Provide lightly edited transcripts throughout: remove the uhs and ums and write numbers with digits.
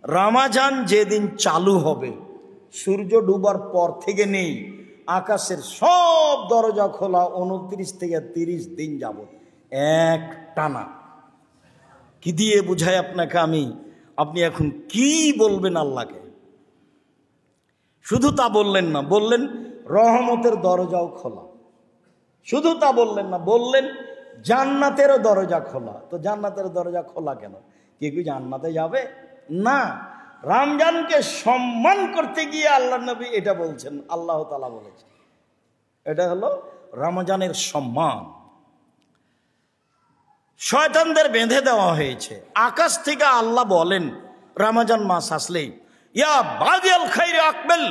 রামাজান যেদিন চালু হবে সূর্য ডুবার পর থেকে নেই, আকাশের সব দরজা খোলা 29 থেকে 30 দিন যাবত এক টানা। কি দিয়ে বুঝাই আপনাকে আমি? আপনি এখন কি বলবেন আল্লাহকে? শুধু তা বললেন না, বললেন রহমতের দরজাও খোলা। শুধু তা বললেন না, বললেন জান্নাতেরও দরজা খোলা। তো জান্নাতের দরজা খোলা কেন? কি জান্নাতে যাবে না? রমজানকে সম্মান করতে গিয়ে আল্লাহ নবী এটা বলছেন, আল্লাহ তাআলা বলেছেন। এটা হলো রমজানের সম্মান। শয়তানদের বেঁধে দেওয়া হয়েছে। আকাশ থেকে আল্লাহ বলেন রমজান মাস আসলেই, ইয়া বাগিয়াল খাইরে আকবেল,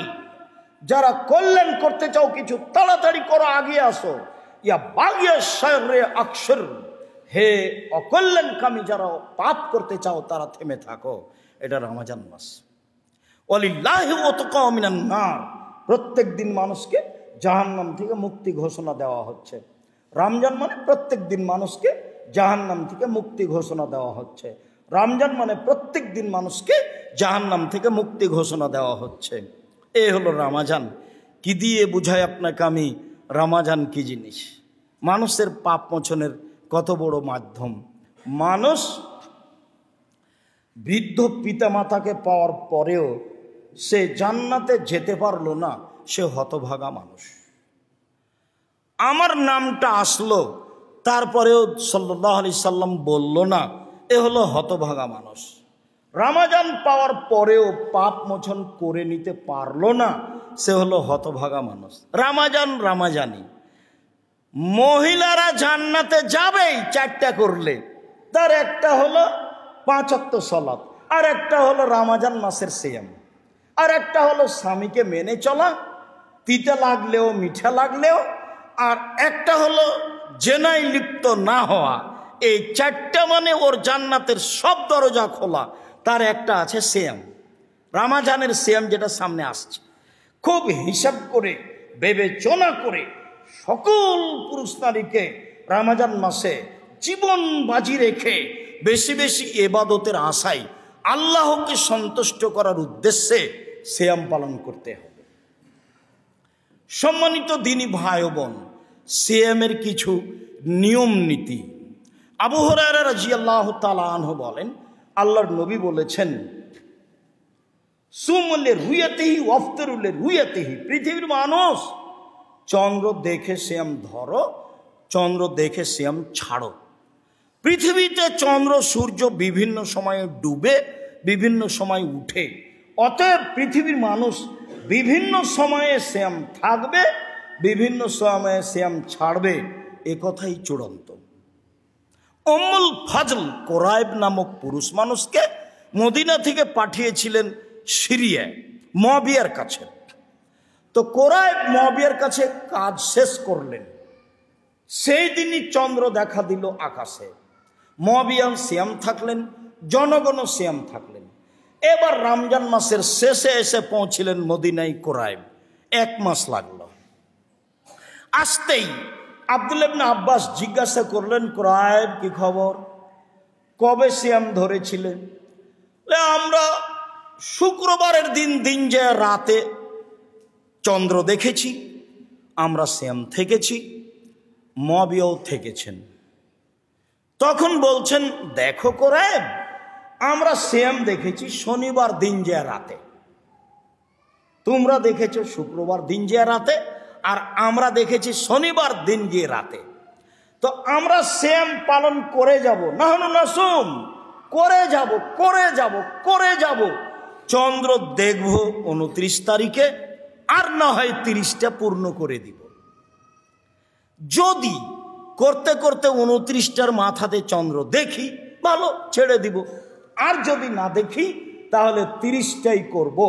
যারা কল্যাণ করতে চাও কিছু তাড়াতাড়ি করো, আগে আসো। ইয়া বাগিয়া শাররে আকসর, হে অকল্যাণকামী যারা পাপ করতে চাও তারা থেমে থাকো। এটা রমজান মাস। ওয়ালিল্লাহি ওয়াতকা মিনান নার, প্রত্যেক দিন মানুষকে জাহান্নাম থেকে মুক্তি ঘোষণা দেওয়া হচ্ছে। রমজান মানে প্রত্যেক দিন মানুষকে জাহান্নাম থেকে মুক্তি ঘোষণা দেওয়া হচ্ছে। রমজান মানে প্রত্যেক দিন মানুষকে জাহান্নাম থেকে মুক্তি ঘোষণা দেওয়া হচ্ছে। এ হলো রমজান। কি দিয়ে বুঝাই আপনাকে আমি রমজান কি জিনিস? মানুষের পাপ মোচনের কত বড় মাধ্যম। মানুষ বৃদ্ধ পিতামাতাকে পাওয়ার পরেও সে জান্নাতে যেতে পারলো না, সে হতভাগা মানুষ। আমার নামটা আসলো, তারপরেও সাল্লাল্লাহু আলাইহি সাল্লাম বলল না, এ হলো হতভাগা মানুষ। রমজান পাওয়ার পরেও পাপ মোচন করে নিতে পারলো না, সে হলো হতভাগা মানুষ। রমজান রমজানি। মহিলারা জান্নাতে যাবেই 4টা করলে, তার একটা হলো 5 ওয়াক্ত সালাত, আর একটা হলো রমজান মাসের সিয়াম, আর একটা হলো স্বামীকে মেনে চলা, তিতা লাগলেও মিঠা লাগলেও, আর একটা হলো জেনায় লিপ্ত না হওয়া। এই 4টা মানে ওর জান্নাতের সব দরজা খোলা। তার একটা আছে সিয়াম, রমজানের সিয়াম, যেটা সামনে আসছে। খুব হিসাব করে বিবেচনা করে সকল পুরুষ নারীকে রমজান মাসে জীবন বাজি রেখে বেশি বেশি ইবাদতের আশায় আল্লাহকে সন্তুষ্ট করার উদ্দেশ্যে সিয়াম পালন করতে হবে। সম্মানিত দিনী ভাই বোন, সিয়ামের কিছু নিয়ম নীতি। আবু হুরায়রা রাদিয়াল্লাহু তাআলা আনহু বলেন, আল্লাহর নবী বলেছেন, সুমলে রুয়াতিহি ওয়াফতারুলে রুয়াতিহি, পৃথিবীর মানুষ চন্দ্র দেখে সিয়াম ধরো, চন্দ্র দেখে সিয়াম ছাড়ো। পৃথিবীতে চন্দ্র সূর্য বিভিন্ন সময়ে ডুবে, বিভিন্ন সময় উঠে। অতএব পৃথিবীর মানুষ বিভিন্ন সময়ে সিয়াম থাকবে, বিভিন্ন সময়ে সিয়াম ছাড়বে, এ কথাই চূড়ান্ত। উম্মুল ফাজল কোরাইব নামক পুরুষ মানুষকে মদিনা থেকে পাঠিয়েছিলেন সিরিয়ায় মুয়াবিয়ার কাছে। তো কোরাইব মুয়াবিয়ার কাছে কাজ শেষ করলেন, সেই দিনই চন্দ্র দেখা দিল আকাশে। মুয়াবিয়া সিয়াম থাকলেন, জনগণও সিয়াম থাকলেন। এবার রমজান মাসের শেষে এসে পৌঁছিলেন মদিনায় কোরাইব। 1 মাস লাগলো। আসতেই আব্দুল্লাহ ইবনে আব্বাস জিজ্ঞাসা করলেন, কোরাইব কি খবর, কবে সিয়াম ধরেছিলেন? আমরা শুক্রবারের দিন যে রাতে চন্দ্র দেখেছি, আমরা সিয়াম থেকেছি, মুয়াবিয়াও থেকেছেন। তখন বলছেন, দেখো কোরাইব, আমরা সিয়াম দেখেছি শনিবার দিন যে রাতে, তোমরা দেখেছো শুক্রবার দিন যে রাতে, আর আমরা দেখেছি শনিবার দিন গিয়ে রাতে। তো আমরা সিয়াম পালন করে যাব, নাহনু নাসুম, করে যাব। চন্দ্র দেখব 29 তারিখে, আর না হয় 30টা পূর্ণ করে দিব। যদি করতে করতে 29টার মাথাতে চন্দ্র দেখি, ভালো, ছেড়ে দিব। আর যদি না দেখি তাহলে 30টাই করব।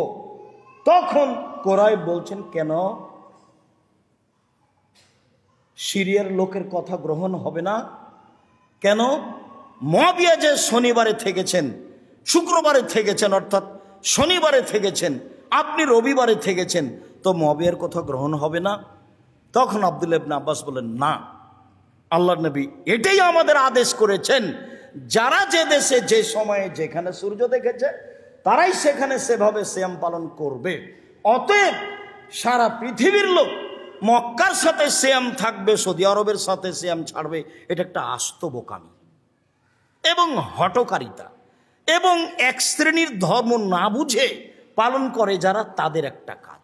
তখন কোরাইব বলছেন, কেন? সিরিয়ার লোকের কথা গ্রহণ হবে না কেন? মুয়াবিয়া যে শনিবারে থেকেছেন, শুক্রবারে থেকেছেন, অর্থাৎ শনিবারে থেকেছেন, আপনি রবিবারে থেকেছেন, তো মুয়াবিয়ার কথা গ্রহণ হবে না? তখন আব্দুল্লাহ ইবনে আব্বাস বলেন, না, আল্লাহর নবী এটাই আমাদের আদেশ করেছেন, যারা যে দেশে যে সময়ে যেখানে সূর্য দেখেছে তারাই সেখানে সেভাবে সিয়াম পালন করবে। অতএব সারা পৃথিবীর লোক মক্কার সাথে সিয়াম থাকবে, সৌদি আরবের সাথে সিয়াম ছাড়বে, এটা একটা আস্ত বোকামি এবং হঠকারিতা এবং এক শ্রেণীর ধর্ম না বুঝে পালন করে যারা, তাদের একটা কাজ।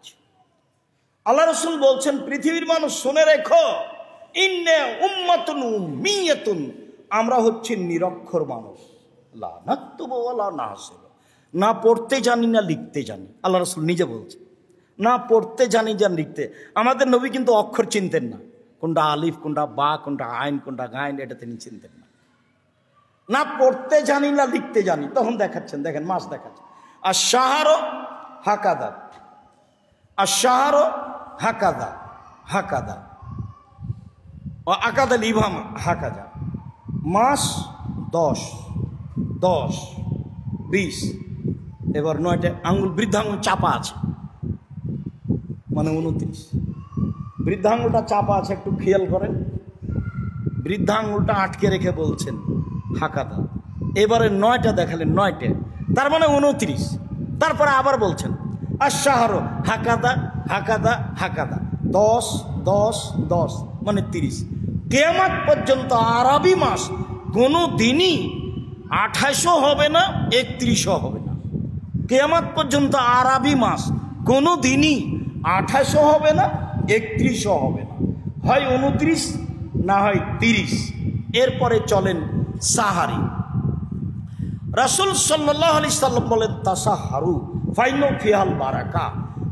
আল্লাহ রাসূল বলছেন, পৃথিবীর মানুষ শুনে রেখো, ইন্না উম্মাতুন উম্মিয়াতুন, আমরা হচ্ছি নিরক্ষর মানুষ, লা নাকতুবু ওয়া লা নাহসিবু, না পড়তে জানি না লিখতে জানি। আল্লাহ রাসূল নিজে বলছেন, না পড়তে জানি না লিখতে। আমাদের নবী কিন্তু অক্ষর চিনতেন না, কোনটা আলিফ, কোনটা বা, কোনটা আইন, কোনটা গাইন, এটা তিনি চিনতেন না। না পড়তে জানি না লিখতে জানি। তখন দেখাচ্ছেন, দেখেন মাস দেখাচ্ছেন, আর শাহরো হাকাদা, আর শাহরো হাকাদা, হাকাদা ও আকাদা লিভাম হাকাদা, মাস 10, 10, 20, এবার 9টে আঙ্গুল, বৃদ্ধাঙ্গুল চাপা আছে, মানে 29। বৃদ্ধাঙ্গুলটা চাপা আছে, একটু খেয়াল করেন, বৃদ্ধাঙ্গুলটা আটকে রেখে বলছেন হাকাদা। এবারে 9টা দেখালেন, 9টে, তার মানে 29। তারপরে আবার বলছেন আর শাহরো হাকাদা, হাকাদা, হাকাদা, 10, 10, 10, মানে 30। কিয়ামত পর্যন্ত আরবি মাস কোনো দিনই 2800 হবে না, 3100 হবে না। কিয়ামত পর্যন্ত আরবি মাস কোনো দিনই 2800 হবে না, 3100 হবে না, হয় 29 না হয় 30। এরপরে চলেন সাহারি। রাসূল সাল্লাল্লাহু আলাইহি সাল্লাম বলেন, তাসাহারু ফাইনো ফিহাল বারাকা,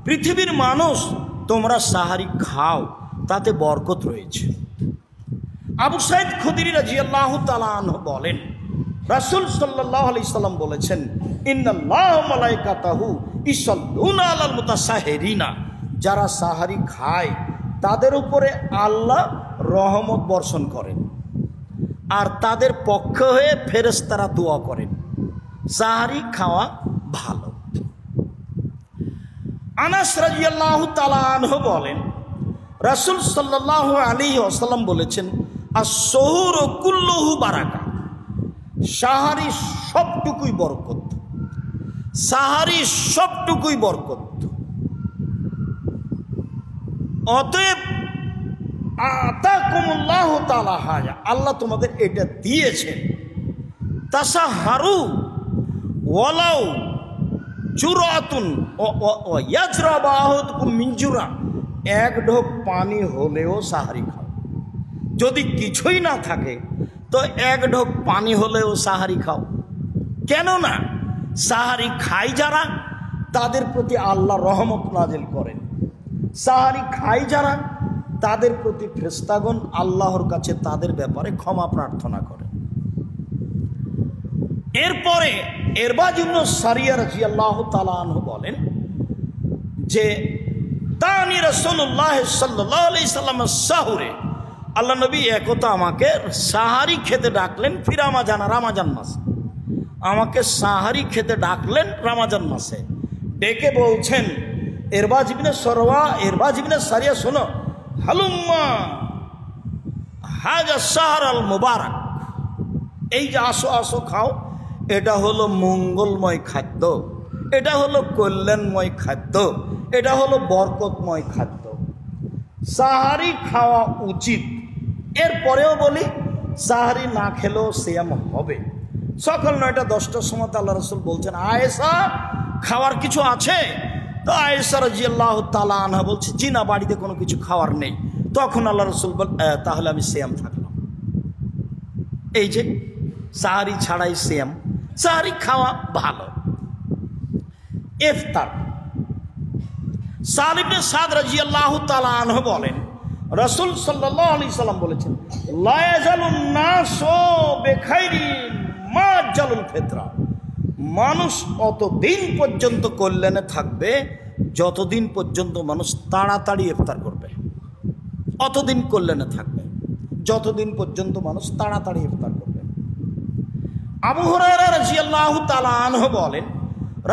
পৃথিবীর মানুষ তোমরা সাহারি খাও, তাতে বরকত রয়েছে। আবু সাঈদ খুদরি রাদিয়াল্লাহু তাআলা আনহু বলেন, রাসূল সাল্লাল্লাহু আলাইহি সাল্লাম বলেছেন, ইন্নাল্লাহা ওয়া মালাইকাতাহু ইসাল্লুনা আলাল মুতাসাহিরিনা, যারা সাহারি খায় তাদের উপরে আল্লাহ রহমত বর্ষণ করেন আর তাদের পক্ষ হয়ে ফেরেশতারা দোয়া করেন। সাহারি খাওয়া ভালো। আনাস রাদিয়াল্লাহু তাআলা আনহু বলেন, রাসূল সাল্লাল্লাহু আলাইহি ওয়াসাল্লাম বলেছেন, আস-সুহুরু কুল্লুহু বারাকা, সাহারি সবটুকুই বরকত, সাহারি সবটুকুই বরকত। অতএব আতাকুমুল্লাহু তাআলা হাজা, আল্লাহ তোমাদের এটা দিয়েছেন। তাসাহারু ওয়ালাউ জুরাতুন ওয়া ইয়াজরাবু আহাদুকুম মিন জুরা, এক ঢোক পানি হলেও সাহারি খাও। যদি কিছুই না থাকে তো এক ঢোক পানি হলেও সাহারি খাও। কেননা সাহারি খাই যারা, তাদের প্রতি আল্লাহ রহমত নাজিল করেন। সাহারি খাই যারা, তাদের প্রতি ফেরেশতাগণ আল্লাহর কাছে তাদের ব্যাপারে ক্ষমা প্রার্থনা করেন। এরপরে ইরবাজ ইবনে সারিয়া রাদিয়াল্লাহু তাআলা আনহু বলেন যে, তানি রাসূলুল্লাহ সাল্লাল্লাহু আলাইহি সাল্লাম সাহুরে, আল্লাহ নবী একতা আমাকে সাহারি খেতে ডাকলেন, ফি রামাজানা, রামাজান মাসে আমাকে সাহারি খেতে ডাকলেন রামাজান মাসে। ডেকে বলছেন, ইরবাজ ইবনে সারিয়া শোনো, হালুম্মা হাজা শাহর আল মুবারক, এই যে আসো আসো খাও, এটা হলো মঙ্গলময় খাদ্য, এটা হলো কল্যাণময় খাদ্য, এটা হলো বরকতময় খাদ্য, সাহারি খাওয়া উচিত। এরপরেও বলি, সাহারি না খেলেও সিয়াম হবে। সকাল 9টা 10টার সময় আল্লাহ রাসূল বলছেন, আয়েশা খাওয়ার কিছু আছে? তো আয়েশা রাদিয়াল্লাহু তাআলা আনহা বলছে, জি না, বাড়িতে কোনো কিছু খাওয়ার নেই। তখন আল্লাহ রাসূল বল, তাহলে আমি সিয়াম থাকলাম। এই যে সাহারি ছাড়াই সিয়াম, সাহারি খাওয়া ভালো। ইফতার, সাল ইবনে সাদ রাদিয়াল্লাহু তাআলা আনহু বলেন, রাসূল সাল্লাল্লাহু আলাইহি সাল্লাম বলেছেন, লা ইয়াজালুন নাসু বিখাইরিন মা জালুল ফিতরা, মানুষ অতদিন পর্যন্ত কল্যাণে থাকবে যতদিন পর্যন্ত মানুষ তাড়াতাড়ি ইফতার করবে। অতদিন কল্যাণে থাকবে যতদিন পর্যন্ত মানুষ তাড়াতাড়ি ইফতার করবে। আবু হুরায়রা রাদিয়াল্লাহু তাআলা আনহু বলেন,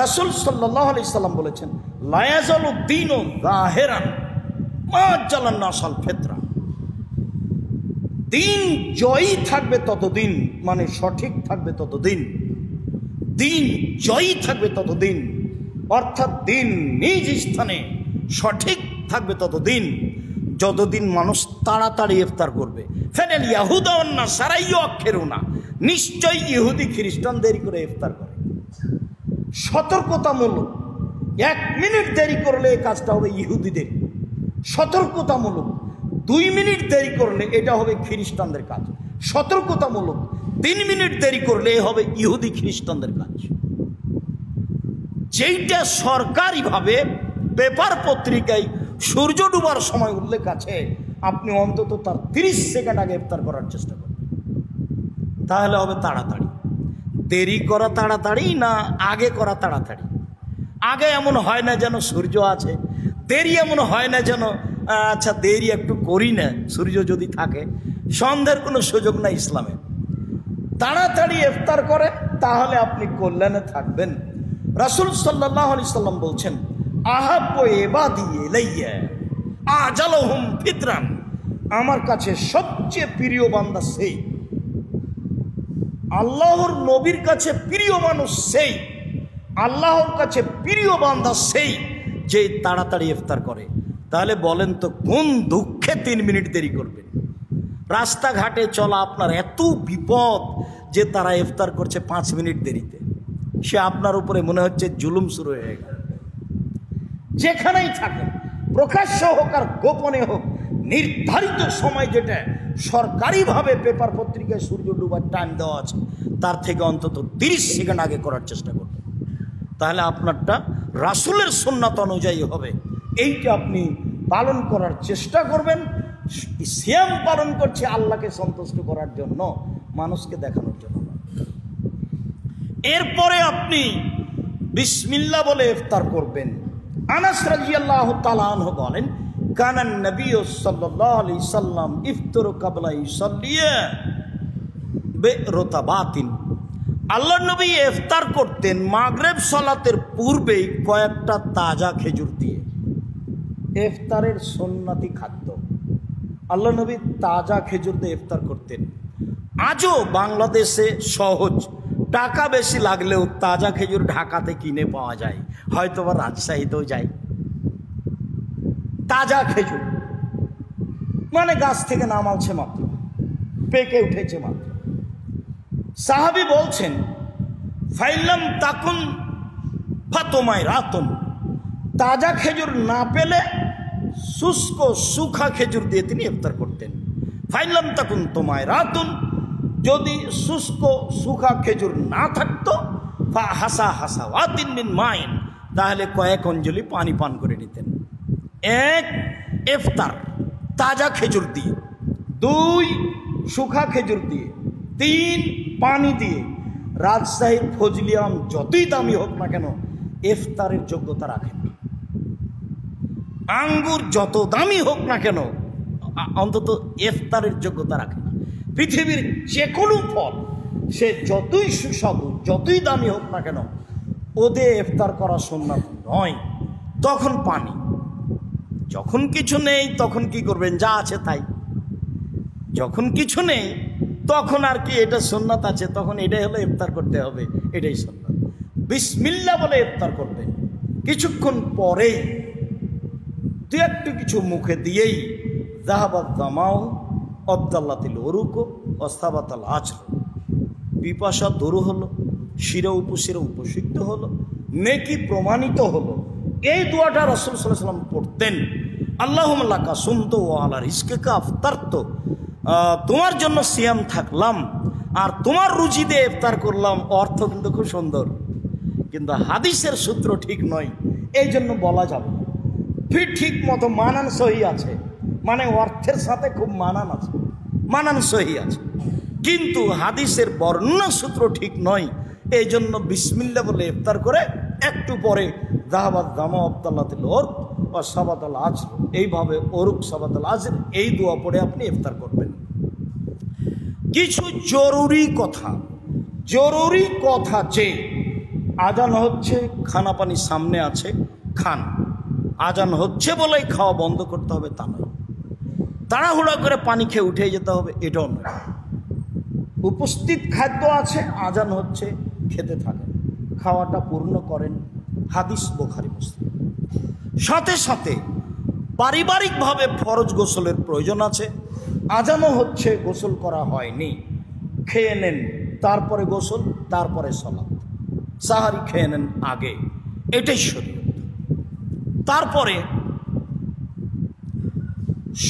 রাসূল সাল্লাল্লাহু আলাইহি সাল্লাম বলেছেন, লা ইয়াজালু দীনু যাহিরান মা জালান নাসাল ফিতরা, দিন জয়ী থাকবে ততদিন, মানে সঠিক থাকবে ততদিন, দিন জয়ী থাকবে ততদিন, অর্থাৎ দিন নিজ স্থানে সঠিক থাকবে ততদিন যতদিন মানুষ তাড়াতাড়ি ইফতার করবে। ফেনেল ইয়াহুদা না সারাইও অক্ষেরও না, নিশ্চয়ই ইহুদি খ্রিস্টান দেরি করে ইফতার করে। সতর্কতামূলক, 1 মিনিট দেরি করলে এই কাজটা হবে ইহুদিদের, সতর্কতামূলক 2 মিনিট দেরি করলে এটা হবে খ্রিস্টানদের কাজ, সতর্কতামূলক 3 মিনিট দেরি করলে হবে ইহুদি খ্রিস্টানদের কাজ। যেইটা সরকারিভাবে পেপার পত্রিকায় সূর্য ডুবার সময় উল্লেখ আছে, আপনি অন্তত তার 30 সেকেন্ড আগে ইফতার করার চেষ্টা করবেন, তাহলে হবে তাড়াতাড়ি। দেরি করা তাড়াতাড়ি না আগে করা তাড়াতাড়ি? আগে এমন হয় না যেন সূর্য আছে, দেরি এমন হয় না যেন আচ্ছা দেরি একটু করি না, সূর্য যদি থাকে। সন্দেহের কোনো সুযোগ নাই ইসলামে। তাড়াতাড়ি ইফতার করে তাহলে আপনি কল্যাণে থাকবেন। রাসূল সাল্লাল্লাহু আলাইহি সাল্লাম বলছেন, আহাব্বু ইবাদি ইলাইয়া আজালহুম ফিতরান, আমার কাছে সবচেয়ে প্রিয় বান্দা সেই, আল্লাহর নবীর কাছে প্রিয় মানুষ সেই, আল্লাহর কাছে প্রিয় বান্দা সেই যে তাড়াতাড়ি ইফতার করে। তাহলে বলেন তো কোন দুঃখে 3 মিনিট দেরি করবেন? রাস্তাঘাটে চলা আপনার এত বিপদ যে তারা ইফতার করছে 5 মিনিট দেরিতে, সে আপনার উপরে মনে হচ্ছে জুলুম শুরু হয়ে গেল। যেখানেই থাকেন, প্রকাশ্য হোক আর গোপনে হোক, নির্ধারিত সময় যেটা সরকারিভাবে পেপার পত্রিকায় সূর্য ডুবার টাইম দেওয়া আছে তার থেকে অন্তত 30 সেকেন্ড আগে করার চেষ্টা করবেন, তাহলে আপনারটা রাসূলের সুন্নাত অনুযায়ী হবে। এইটা আপনি পালন করার চেষ্টা করবেন। সিয়াম পালন করছে আল্লাহকে সন্তুষ্ট করার জন্য, মানুষকে দেখানোর জন্য। এরপরে আপনি বিসমিল্লাহ বলে ইফতার করবেন। আনাস রাদিয়াল্লাহু তাআলা আনহু বলেন, কানান নবী সাল্লাল্লাহু আলাইহি সাল্লাম ইফতারু ক্বাবলা ইসাল্লিয়া বিরতাবাতিন, আল্লাহর নবী ইফতার করতেন মাগরিব সালাতের পূর্বেই কয়েকটা তাজা খেজুর দিয়ে। ইফতারের সুন্নতি খাদ্য, আল্লাহ নবী তাজা খেজুর দিয়ে ইফতার করতেন। আজও বাংলাদেশে সহজ, টাকা বেশি লাগলেও তাজা খেজুর ঢাকাতে কিনে পাওয়া যায়, হয়তো বা রাজশাহীতেও যায়। তাজা খেজুর মানে গাছ থেকে নামালছে মাত্র, পেকে উঠেছে মাত্র। সাহাবী বলছেন, ফাইলাম তাকুন ফাতমায় রাতন, তাজা খেজুর না পেলে শুষ্ক সুখা খেজুর দিয়ে তিনি ইফতার করতেন। ফাইলাম তাকুন তোমায় রাতুন, যদি শুষ্ক সুখা খেজুর না থাকতো, ফা হাসা হাসা ওয়াতিন মিন মাইন, তাহলে কয়েক অঞ্জলি পানি পান করে নিতেন। 1 ইফতার তাজা খেজুর দিয়ে, 2 সুখা খেজুর দিয়ে, 3 পানি দিয়ে। রাজশাহীর ফজলি আম যতই দামি হোক না কেন ইফতারের যোগ্যতা রাখে না। আঙ্গুর যত দামি হোক না কেন অন্তত ইফতারের যোগ্যতা রাখে না। পৃথিবীর যে কোনো ফল সে যতই সুস্বাদু যতই দামি হোক না কেন ওদের ইফতার করা সুন্নাত নয়। তখন পানি, যখন কিছু নেই তখন কি করবেন, যা আছে তাই। যখন কিছু নেই তখন আর কি এটা সুন্নাত আছে, তখন এটাই হলো ইফতার করতে হবে, এটাই সুন্নাত। বিসমিল্লাহ বলে ইফতার করবেন। কিছুক্ষণ পরেই দু একটু কিছু মুখে দিয়েই যাহাবাত জামাও আবদাল্লাতিল ওরুকো অস্তাবাতাল আজর, পিপাসা দূর হলো, শিরা উপশিরা উপসিদ্ধ হলো, নেকি প্রমাণিত হলো। এই দোয়াটা রাসূল সাল্লাল্লাহু আলাইহি ওয়াসাল্লাম পড়তেন। আল্লাহুম্মা লাকা সুমতু ওয়া আলা রিজকিকা আফতারতু, তোমার জন্য সিয়াম থাকলাম আর তোমার রুজি দিয়ে ইফতার করলাম। অর্থ কিন্তু খুব সুন্দর, কিন্তু হাদিসের সূত্র ঠিক নয়, এই জন্য বলা যাবে না। ঠিক মতো মানান সহি আছে, মানে অর্থের সাথে খুব মানান আছে, মানান সহি আছে, কিন্তু হাদিসের বর্ণনা সূত্র ঠিক নয়। এই জন্য বিসমিল্লাহ বলে ইফতার করে একটু পরে যাহাবাত জামা আবদাল্লাতিল ওরক ও সাবাতাল আজর, এইভাবে ওরক সাবাতাল আজর এই দোয়া পড়ে আপনি ইফতার করবেন। কিছু জরুরি কথা যে আজান হচ্ছে, খানা পানি সামনে আছে, খান। আজান হচ্ছে বলেই খাওয়া বন্ধ করতে হবে তা নয়, তাড়াহুড়া করে পানি খেয়ে উঠে যেতে হবে এটাও নয়। উপস্থিত খাদ্য আছে, আজান হচ্ছে, খেতে থাকেন। খাওয়াটা পূর্ণ করেন। হাদিস বুখারী মুসলিম। সাথে সাথে পারিবারিকভাবে ফরজ গোসলের প্রয়োজন আছে। আজানও হচ্ছে, গোসল করা হয়নি, খেয়ে নেন, তারপরে গোসল, তারপরে সালাত। সাহারি খেয়ে নেন আগে, এটাই শরীয়ত। তারপরে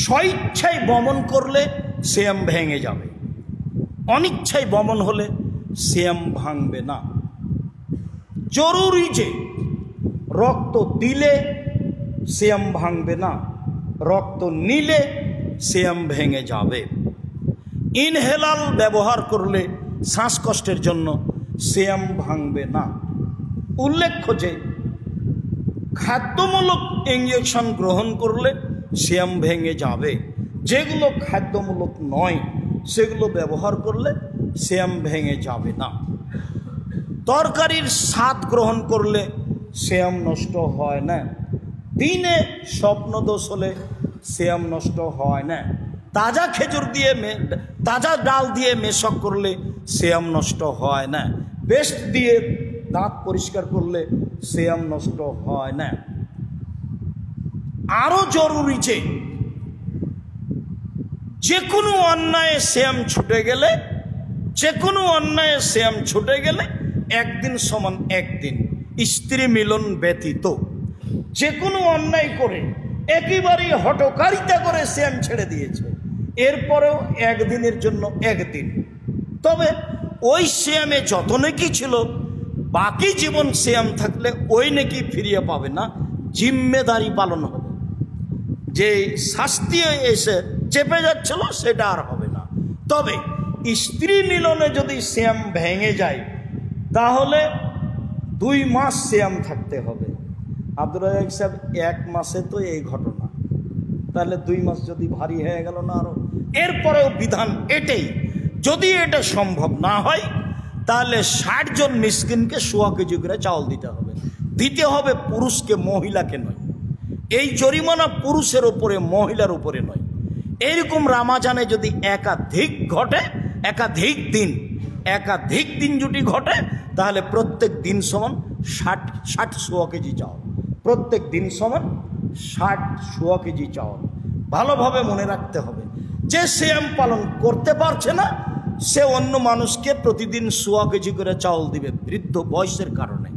স্বইচ্ছায় বমন করলে সিয়াম ভেঙে যাবে, অনিচ্ছায় বমন হলে সিয়াম ভাঙবে না। জরুরি যে রক্ত দিলে সিয়াম ভাঙবে না, রক্ত নিলে সিয়াম ভেঙে যাবে। ইনহেলাল ব্যবহার করলে শ্বাসকষ্টের জন্য সিয়াম ভাঙবে না। উল্লেখ্য যে খাদ্যমূলক ইঞ্জেকশন গ্রহণ করলে সিয়াম ভেঙে যাবে। যেগুলো খাদ্যমূলক নয় সেগুলো ব্যবহার করলে সিয়াম ভেঙে যাবে না। তরকারির স্বাদ গ্রহণ করলে সিয়াম নষ্ট হয় না। দিনে স্বপ্নদোষ হলে সিয়াম নষ্ট হয় না। তাজা খেজুর দিয়ে তাজা ডাল দিয়ে মেশক করলে সিয়াম নষ্ট হয় না। পেস্ট দিয়ে দাঁত পরিষ্কার করলে সিয়াম নষ্ট হয় না। আরো জরুরি যে কোনো অন্যায় সিয়াম ছুটে গেলে, যে কোনো অন্যায় সিয়াম ছুটে গেলে একদিন সমান একদিন, স্ত্রী মিলন ব্যতীত। যে কোনো অন্যায় করে একেবারেই হঠকারিতা করে সিয়াম ছেড়ে দিয়েছে, এরপরেও একদিনের জন্য একদিন। তবে ওই সিয়ামে যত নেকি ছিল, বাকি জীবন সিয়াম থাকলে ওই নেকি ফিরিয়ে পাবে না, জিম্মেদারি পালন হবে। যে শাস্তি এসে চেপে যাচ্ছিল সেটা আর হবে না। তবে স্ত্রী মিলনে যদি সিয়াম ভেঙে যায় তাহলে 2 মাস সিয়াম থাকতে হবে। আব্দুর রাজ্জাক সাহেব 1 মাসে তো এই ঘটনা, তাহলে 2 মাস যদি ভারী হয়ে গেল না আরো। এরপরেও বিধান এটাই, যদি এটা সম্ভব না হয় তাহলে 60 জন মিসকিনকে 1.25 কেজি করে চাউল দিতে হবে। দিতে হবে পুরুষকে, মহিলাকে নয়। এই জরিমানা পুরুষের উপরে, মহিলার উপরে নয়। এইরকম রামাজানে যদি একাধিক ঘটে, একাধিক দিন জুটি ঘটে, তাহলে প্রত্যেক দিন সমান 60 কেজি চাউল। প্রত্যেক দিন সমান 60 কেজি চাউল। ভালোভাবে মনে রাখতে হবে, যে সিয়াম পালন করতে পারছে না সে অন্য মানুষকে প্রতিদিন 1.25 কেজি করে চাউল দিবে বৃদ্ধ বয়সের কারণে।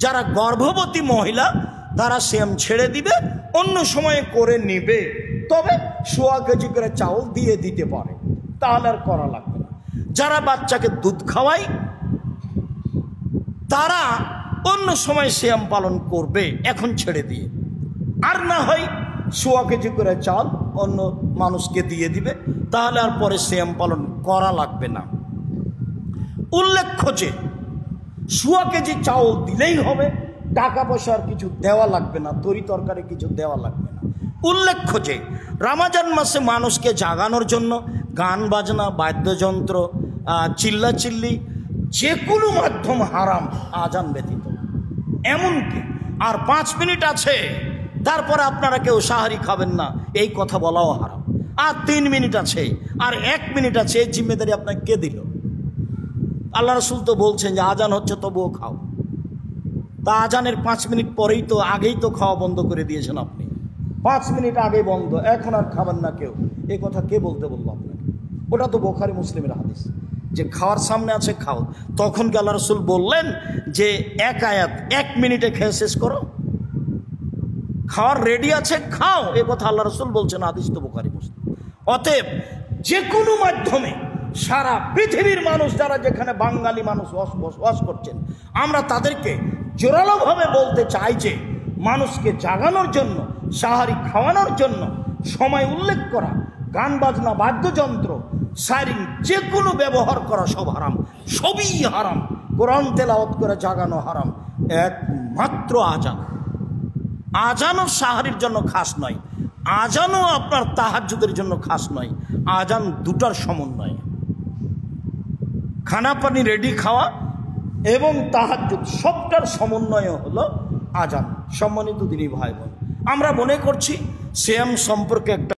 যারা গর্ভবতী মহিলা তারা সিয়াম ছেড়ে দিবে, অন্য সময়ে করে নিবে, তবে 1.25 কেজি করে চাউল দিয়ে দিতে পারে, তাহলে আর করা লাগবে না। যারা বাচ্চাকে দুধ খাওয়ায় তারা অন্য সময় সিয়াম পালন করবে, এখন ছেড়ে দিয়ে। আর না হয় 1.25 কেজি করে চাল অন্য মানুষকে দিয়ে দিবে, তাহলে আর পরে সিয়াম পালন করা লাগবে না। উল্লেখ্য যে 1.25 কেজি চাউল দিলেই হবে, টাকা পয়সার কিছু দেওয়া লাগবে না, তরি তরকারি কিছু দেওয়া লাগবে না। উল্লেখ্য যে রমজান মাসে মানুষকে জাগানোর জন্য গান বাজনা, বাদ্যযন্ত্র, চিল্লাচিল্লি, যে কোনো মাধ্যম হারাম, আজান ব্যতীত। এমনকি আর 5 মিনিট আছে, তারপরে আপনারা কেউ সাহারি খাবেন না, এই কথা বলাও হারাম। আর 3 মিনিট আছে, আর 1 মিনিট আছে, এই জিম্মেদারি আপনাকে কে দিল? আল্লাহ রসুল তো বলছেন যে আজান হচ্ছে তবুও খাও। তা আজানের 5 মিনিট পরেই তো, আগেই তো খাওয়া বন্ধ করে দিয়েছেন আপনি। 5 মিনিট আগে বন্ধ, এখন আর খাবেন না কেউ, এ কথা কে বলতে বললো আপনাকে? ওটা তো বুখারী মুসলিমের হাদিস, যে খাওয়ার সামনে আছে খাও। তখন কি আল্লাহ রসুল বললেন যে 1 আয়াত 1 মিনিটে খেয়ে শেষ করো? খাওয়ার রেডি আছে, খাও, এ কথা আল্লাহ রসুল বলছেন, হাদিস তো বুখারী মুসলিম। অতএব যে কোনো মাধ্যমে সারা পৃথিবীর মানুষ, যারা যেখানে বাঙালি মানুষ বসবাস করছেন, আমরা তাদেরকে জোরালোভাবে বলতে চাই যে মানুষকে জাগানোর জন্য, সাহারি খাওয়ানোর জন্য সময় উল্লেখ করা, গান বাজনা, বাদ্যযন্ত্র, সাইরিং যে কোনো ব্যবহার করা সব হারাম, সবই হারাম। কোরআন তেলাওয়াত করে জাগানো হারাম, একমাত্র আজান। আজানও সাহারির জন্য খাস নয়, আজানও আপনার তাহাজ্জুদের জন্য খাস নয়। আজান দুটার সমন্বয়, খানা পানি রেডি খাওয়া এবং তাহাজ্জুদ, সবটার সমন্বয় হলো আজান। সম্মানিত দিনী ভাই বোন, আমরা মনে করছি সিয়াম সম্পর্কে একটা